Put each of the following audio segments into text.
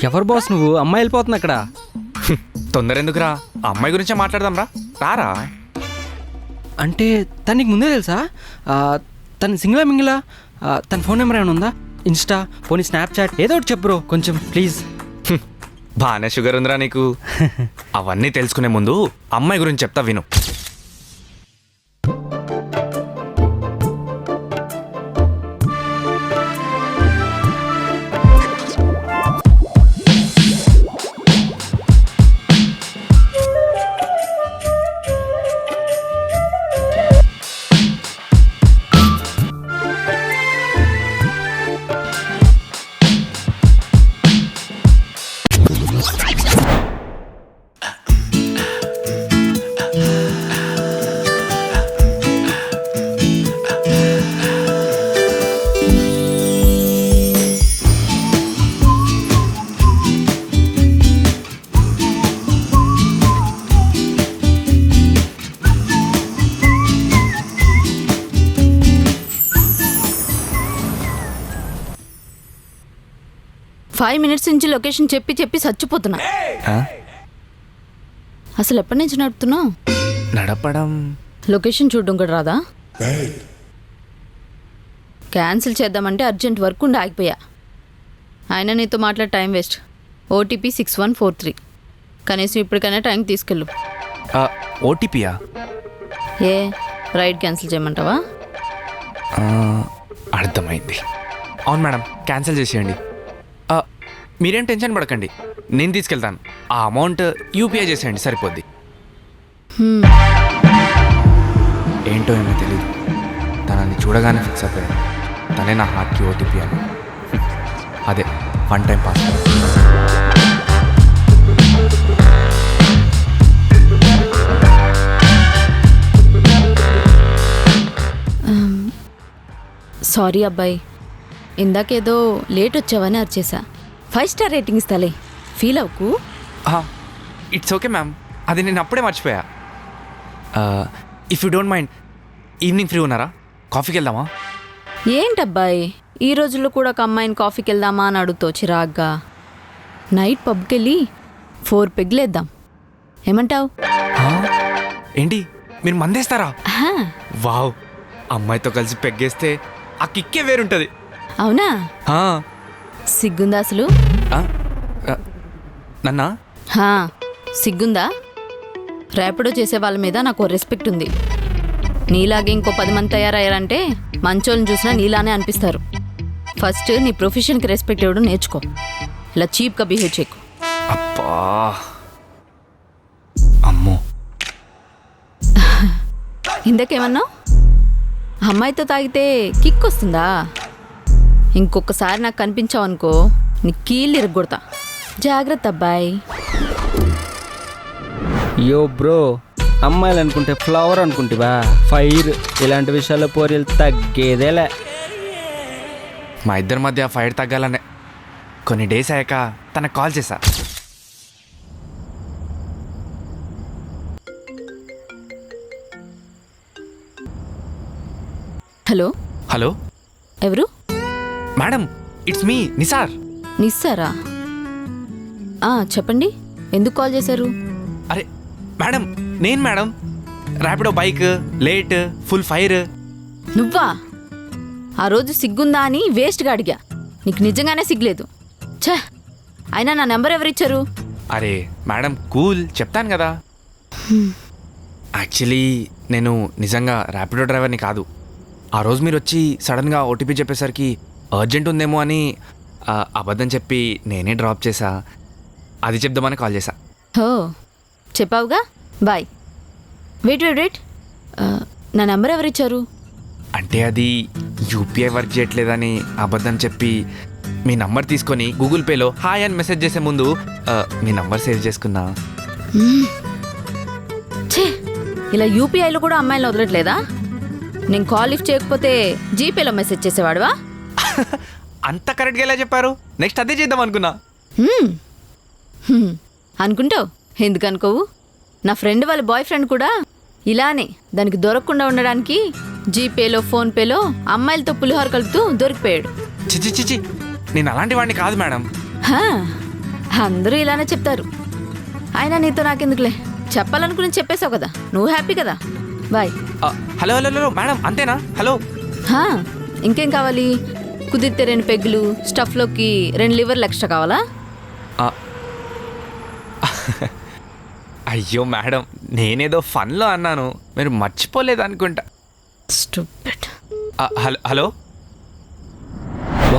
ఎవరు బాస్ నువ్వు? అమ్మాయి వెళ్ళిపోతుంది అక్కడ. తొందర ఎందుకురా, అమ్మాయి గురించే మాట్లాడదాం రారా. అంటే తనకి ముందే తెలుసా? తను సింగిలా మింగిలా? తన ఫోన్ నెంబర్ ఏమైనా ఉందా? ఇన్స్టా, పోనీ స్నాప్చాట్ ఏదో ఒకటి చెప్పు బ్రో కొంచెం ప్లీజ్. బాగానే షుగర్ ఉందిరా నీకు. అవన్నీ తెలుసుకునే ముందు అమ్మాయి గురించి చెప్తా విను. ఫైవ్ మినిట్స్ నుంచి లొకేషన్ చెప్పి చెప్పి చచ్చిపోతున్నా. అసలు ఎప్పటి నుంచి నడుపుతున్నావు? నడపడం లొకేషన్ చూడడం కూడా రాదా? క్యాన్సిల్ చేద్దామంటే అర్జెంట్ వర్క్ ఉండి ఆగిపోయా. అయినా నీతో మాట్లాడే టైం వేస్ట్. ఓటీపీ 6143. కనీసం ఇప్పటికైనా టైం తీసుకెళ్ళు. ఓటీపీయా? ఏ రైడ్ క్యాన్సిల్ చేయమంటావా? అర్థమైంది. అవును మేడం, క్యాన్సిల్ చేసేయండి. మీరేం టెన్షన్ పడకండి, నేను తీసుకెళ్తాను. ఆ అమౌంట్ యూపీఐ చేసేయండి, సరిపోద్ది. ఏంటో ఏమో తెలీదు, తనని చూడగానే ఫిక్స్ అయిపోయాను. తనే నా హార్ట్కి ఓటీపీ అని. అదే వన్ టైం పాస్వర్డ్. సారీ అబ్బాయి, ఇందాకేదో లేట్ వచ్చావని అరిచేసా. 5 స్టార్ రేటింగ్ ఇస్తాలే, ఫీల్ అవ్వకు. ఇట్స్ ఓకే మ్యామ్, అది నేను అప్పుడే మర్చిపోయా. If you don't mind, evening free ఉన్నారా? కాఫీకి వెళ్దామా? ఏంటబ్బాయి, ఈ రోజుల్లో కూడా ఒక అమ్మాయిని కాఫీకి వెళ్దామా అని అడుగుతావు చిరాగ్గా. నైట్ పబ్కి వెళ్ళి 4 పెగ్లేద్దాం, ఏమంటావు? ఏంటి మీరు మందేస్తారా? వావ్, అమ్మాయితో కలిసి పెగ్గేస్తే ఆ కిక్కే వేరుంటుంది. అవునా? సిగ్గుందా అసలు? నన్నా? సిగ్గుందా? ర్యాపిడో చేసే వాళ్ళ మీద నాకు రెస్పెక్ట్ ఉంది. నీలాగే ఇంకో 10 మంది తయారయ్యారంటే మంచోళ్ళని చూసినా నీలానే అనిపిస్తారు. ఫస్ట్ నీ ప్రొఫెషన్కి రెస్పెక్ట్ ఇవ్వడం నేర్చుకో. ఇలా చీప్గా బిహేవ్ చేయకు. అబ్బా, అమ్మో. ఇందాకేమన్నావు? అమ్మాయితో తాగితే కిక్ వస్తుందా? ఇంకొకసారి నాకు కనిపించావు అనుకో, నీ కీళ్ళు ఇరగొడతా. జాగ్రత్త అబ్బాయి. యో బ్రో, అమ్మాయిలు అనుకుంటే ఫ్లవర్ అనుకుంటేవా ఫైర్. ఇలాంటి విషయాల్లో పోరీలు తగ్గేదేలే. మా ఇద్దరి మధ్య ఫైర్ తగ్గాలనే కొన్ని డేస్ అయ్యాక తనకు కాల్ చేశా. హలో. హలో, ఎవరు? Madam, it's me Nisar. నిస్సారా? చెప్పండి, ఎందుకు కాల్ చేశారు? అరే మేడం, నేను madam. Rapido bike late, full fire. నువ్వా? ఆ రోజు సిగ్గుందా అని వేస్ట్గా అడిగా. నీకు నిజంగానే సిగ్గులేదు. ఛే, అయినా నా నెంబర్ ఎవరిచ్చారు? అరే మేడం కూల్, చెప్తాను కదా. యాక్చువల్లీ నేను నిజంగా ర్యాపిడో డ్రైవర్ని కాదు. ఆ రోజు మీరు వచ్చి సడన్గా ఓటీపీ చెప్పేసరికి అర్జెంట్ ఉందేమో అని అబద్ధం చెప్పి నేనే డ్రాప్ చేశా. అది చెప్దామని కాల్ చేశా. హో, చెప్పావుగా, బాయ్. వెయిట్, నా నెంబర్ ఎవరిచ్చారు? అంటే అది యూపీఐ వర్క్ చేయట్లేదని అబద్ధం చెప్పి మీ నంబర్ తీసుకొని గూగుల్ పేలో హాయ్ అని మెసేజ్ చేసే ముందు మీ నంబర్ సేవ్ చేసుకున్నా. ఛే, ఇలా యూపీఐలో కూడా అమ్మాయిలు వదలట్లేదా? నేను కాల్ లిఫ్ట్ చేయకపోతే జీపేలో మెసేజ్ చేసేవాడువా? అంత కరెక్ట్గా ఎలా చెప్పారు? నెక్స్ట్ అదే చేద్దాం అనుకున్నా. అనుకుంటావు, ఎందుకు అనుకోవు? నా ఫ్రెండ్ వాళ్ళ బాయ్ ఫ్రెండ్ కూడా ఇలానే దానికి దొరకకుండా ఉండడానికి జీపేలో ఫోన్పేలో అమ్మాయిలతో పులిహోర కలుపుతూ దొరికిపోయాడు. చిచి చిచి, నేను అలాంటి వాడిని కాదు మేడం. హా, అందరూ ఇలానే చెప్తారు. అయినా నీతో నాకెందుకులే, చెప్పాలనుకుని చెప్పేశావు కదా, నువ్వు హ్యాపీ కదా. Bye. Hello hello hello madam, అంతేనా? హలో. హా, ఇంకేం కావాలి? కుదిరితే 2 పెగ్గులు, స్టఫ్లోకి 2 లివర్లు ఎక్స్ట్రా కావాలా? అయ్యో మేడం, నేనేదో ఫన్లో అన్నాను, మీరు మర్చిపోలేదు అనుకుంటా. స్టూపిడ్. Hello hello.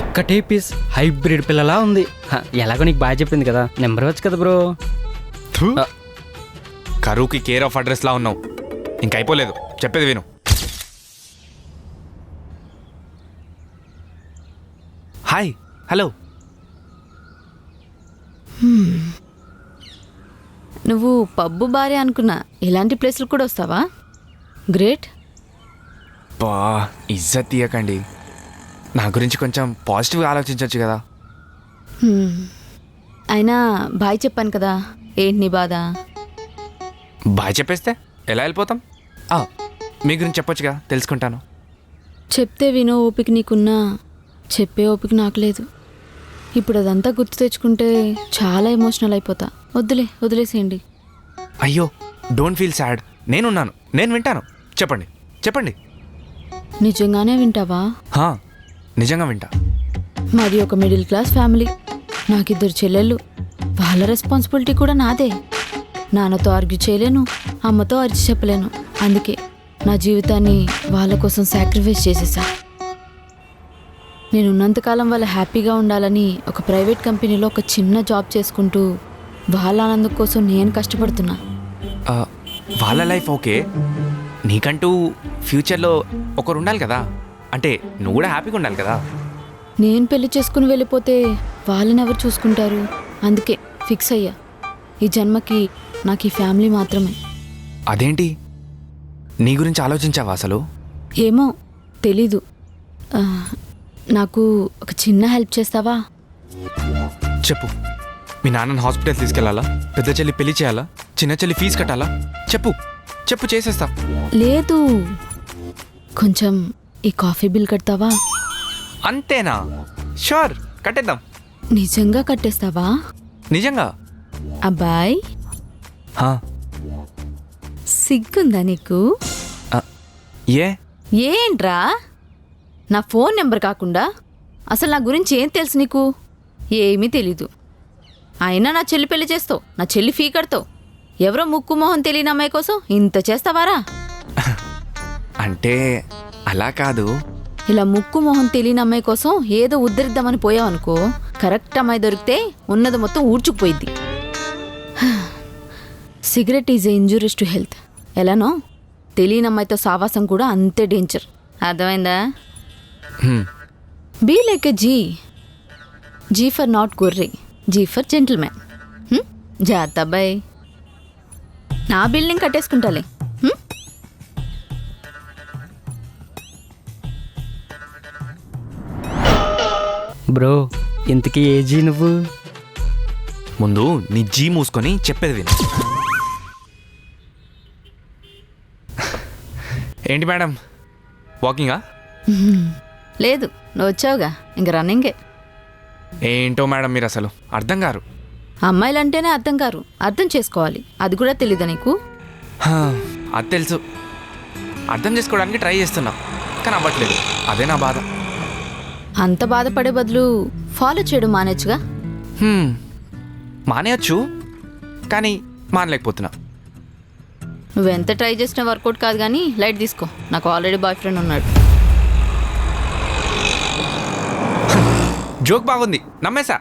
ఒక్కటే పీస్ హైబ్రిడ్ పిల్లలా ఉంది. ఎలాగో నీకు బాగా చెప్పింది కదా, నెంబర్ వచ్చు కదా బ్రో. కరువుకి కేర్ ఆఫ్ అడ్రస్లా ఉన్నావు. ఇంక అయిపోలేదు, చెప్పేది విను. Hi hello. నువ్వు పబ్బు భార్య అనుకున్నా, ఇలాంటి ప్లేస్లు కూడా వస్తావా? గ్రేట్. బా, ఇజ్జత్ తీయకండి. నా గురించి కొంచెం పాజిటివ్గా ఆలోచించవచ్చు కదా. అయినా బాయ్ చెప్పాను కదా, ఏంటి నీ బాధ? బాయ్ చెప్పేస్తే ఎలా వెళ్ళిపోతాం? మీ గురించి చెప్పొచ్చుగా, తెలుసుకుంటాను. చెప్తే వినో ఓపిక నీకున్నా, చెప్పే ఓపిక నాకు లేదు. ఇప్పుడు అదంతా గుర్తు తెచ్చుకుంటే చాలా ఎమోషనల్ అయిపోతా. వదిలేసేయండి. అయ్యో, డోంట్ ఫీల్ సాడ్. నేనున్నాను, నేను వింటాను. చెప్పండి చెప్పండి. నిజంగానే వింటావా? నిజంగా వింటా. మాది ఒక మిడిల్ క్లాస్ ఫ్యామిలీ. నాకు 2 చెల్లెళ్ళు. వాళ్ళ రెస్పాన్సిబిలిటీ కూడా నాదే. నాన్నతో ఆర్గ్యూ చేయలేను, అమ్మతో అరిచి చెప్పలేను. అందుకే నా జీవితాన్ని వాళ్ళ కోసం సాక్రిఫైస్ చేసేసా. నేను ఉన్నంతకాలం వాళ్ళు హ్యాపీగా ఉండాలని ఒక ప్రైవేట్ కంపెనీలో ఒక చిన్న జాబ్ చేసుకుంటూ వాళ్ళ ఆనందం కోసం నేను కష్టపడుతున్నా. వాళ్ళ లైఫ్ ఓకే, నీకంటూ ఫ్యూచర్లో ఒకరు ఉండాలి కదా. అంటే నువ్వు కూడా హ్యాపీగా ఉండాలి కదా. నేను పెళ్లి చేసుకుని వెళ్ళిపోతే వాళ్ళని ఎవరు చూసుకుంటారు? అందుకే ఫిక్స్ అయ్యా, ఈ జన్మకి నాకు ఈ ఫ్యామిలీ మాత్రమే. అదేంటి, నీ గురించి ఆలోచించావా అసలు? ఏమో తెలీదు. నాకు ఒక చిన్న హెల్ప్ చేస్తావా? చెప్పు. మీ నాన్నని హాస్పిటల్ తీసుకెళ్లాలా? పెద్ద చెల్లి పెళ్లి చేయాలా? చిన్న చెల్లి ఫీజు కట్టాలా? చెప్పు చెప్పు, చేసేస్తా. లేదు, కొంచెం ఈ కాఫీ బిల్ కడతావా? అంతేనా? షూర్, కట్టేద్దాం. నిజంగా కట్టేస్తావా? నిజంగా. అబ్బాయ్, సిగ్గుందా నీకు? ఏంట్రా, నా ఫోన్ నెంబర్ కాకుండా అసలు నా గురించి ఏం తెలుసు నీకు? ఏమీ తెలీదు. అయినా నా చెల్లి పెళ్లి చేస్తావు, నా చెల్లి ఫీ కడతావు. ఎవరో ముక్కు మొహం తెలియని అమ్మాయి కోసం ఇంత చేస్తావారా? అంటే అలా కాదు. ఇలా ముక్కు మొహం తెలియని అమ్మాయి కోసం ఏదో ఉద్ధరిద్దామని పోయావనుకో, కరెక్ట్ అమ్మాయి దొరికితే ఉన్నది మొత్తం ఊడ్చుకుపోయిద్ది. Cigarette is a injurious to health. ఎలానో తెలియని అమ్మాయితో సావాసం కూడా అంతే డేంజర్. అర్థమైందా? Be like a G for not గొర్రె, జీ ఫర్ జెంటిల్మ్యాన్. జాగ్రత్త అబ్బాయి. నా బిల్డింగ్ కట్టేసుకుంటాలే. బ్రో, ఇంతకీ ఏ జీ నువ్వు? ముందు నీ జీ మూసుకొని చెప్పేది విను. ఏంటి మేడం, వాకింగా? లేదు, నువ్వు వచ్చావుగా, ఇంక రన్నింగే. ఏంటో మేడం, మీరు అసలు అర్థం కారు. అమ్మాయిలంటేనే అర్థం కారు, అర్థం చేసుకోవాలి. అది కూడా తెలీదా నీకు? అది తెలుసు, అర్థం చేసుకోవడానికి ట్రై చేస్తున్నా, కానీ అవ్వట్లేదు. అదే నా బాధ. అంత బాధపడే బదులు ఫాలో చేయడం మానేచ్చుగా. మానేయచ్చు, కానీ మానలేకపోతున్నా. నువ్వెంత ట్రై చేసినా వర్కౌట్ కాదు, కానీ లైట్ తీసుకో. నాకు ఆల్రెడీ బాయ్ ఫ్రెండ్ ఉన్నాడు. జోక్ బాగుంది, నమ్మేశా.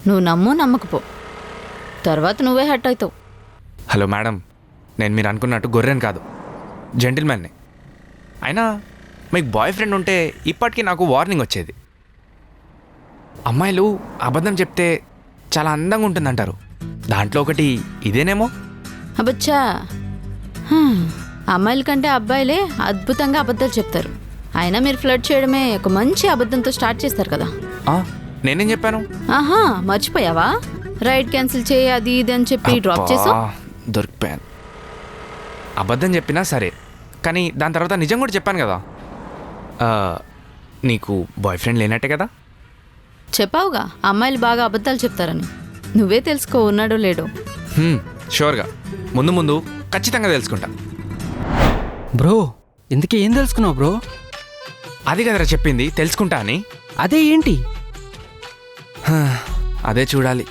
నువ్వు నమ్ము నమ్మకపో, తర్వాత నువ్వే హర్ట్ అవుతావు. హలో మేడం, నేను మీరు అనుకున్నట్టు గొర్రెని కాదు, జెంటిల్మెన్ని. అయినా మీకు బాయ్ ఫ్రెండ్ ఉంటే ఇప్పటికీ నాకు వార్నింగ్ వచ్చేది. అమ్మాయిలు అబద్ధం చెప్తే చాలా అందంగా ఉంటుందంటారు. దాంట్లో ఒకటి ఇదేనేమో. అబ్బచ్చా, అమ్మాయిల కంటే అబ్బాయిలే అద్భుతంగా అబద్ధాలు చెప్తారు. అయినా మీరు ఫ్లర్ట్ చేయడమే ఒక మంచి అబద్ధంతో స్టార్ట్ చేస్తారు కదా. ఆ, నేనేం చెప్పాను? ఆహా, మర్చిపోయావా? రైడ్ క్యాన్సిల్ చేయి అది ఇది అని చెప్పి డ్రాప్ చేసావు. అబ్బా, దొరికిపోయాను. అబద్ధం చెప్పినా సరే, కానీ దాని తర్వాత నిజం కూడా చెప్పాను కదా. ఆ, నీకు బాయ్ ఫ్రెండ్ లేనట్టే కదా? చెప్పావుగా అమ్మాయిలు బాగా అబద్ధాలు చెప్తారని. నువ్వే తెలుసుకో ఉన్నాడో లేడో. షూర్గా ముందు ముందు ఖచ్చితంగా తెలుసుకుంటా. బ్రో ఇంతకీ ఏం తెలుసుకున్నావు బ్రో? అది కదరా చెప్పింది, తెలుసుకుంటా అని. అదే ఏంటి? అదే చూడాలి.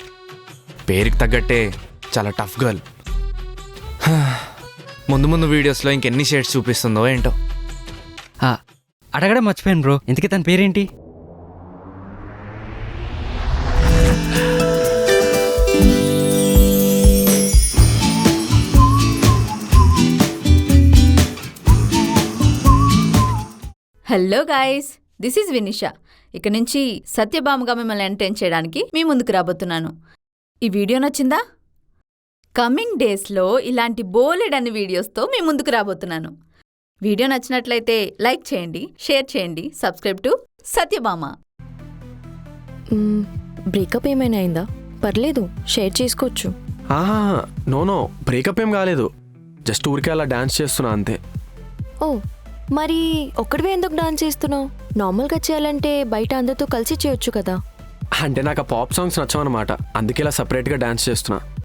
పేరుకి తగ్గట్టే చాలా టఫ్ గర్ల్. ముందు ముందు వీడియోస్లో ఇంకెన్ని షేడ్స్ చూపిస్తుందో ఏంటో. అడగడం మర్చిపోయాను బ్రో, ఇంతకీ తన పేరేంటి? Hello guys, this is Vinisha. ఇక నుంచి సత్యభామగా మిమ్మల్ని ఎంటర్టైన్ చేయడానికి మీ ముందుకు రాబోతున్నాను. ఈ వీడియో నచ్చిందా? కమింగ్ డేస్లో ఇలాంటి బోలెడన్ని వీడియోస్తో మీ ముందుకు రాబోతున్నాను. వీడియో నచ్చినట్లయితే లైక్ చేయండి, షేర్ చేయండి, సబ్స్క్రైబ్ టు సత్యభామ. బ్రేకప్ ఏమైనా అయిందా? పర్లేదు, షేర్ చేసుకోవచ్చు. ఆహా, నో బ్రేకప్ ఏం కాలేదు. జస్ట్ ఊరికే అలా డాన్స్ చేస్తున్నా అంతే. ఓ, మరి ఒక్కడివే ఎందుకు డాన్స్ చేస్తున్నావు? నార్మల్గా చేయాలంటే బయట అందరితో కలిసి చేయొచ్చు కదా. అంటే నాకు ఆ పాప్ సాంగ్స్ నచ్చవన్నమాట, అందుకే ఇలా సపరేట్గా డాన్స్ చేస్తున్నా.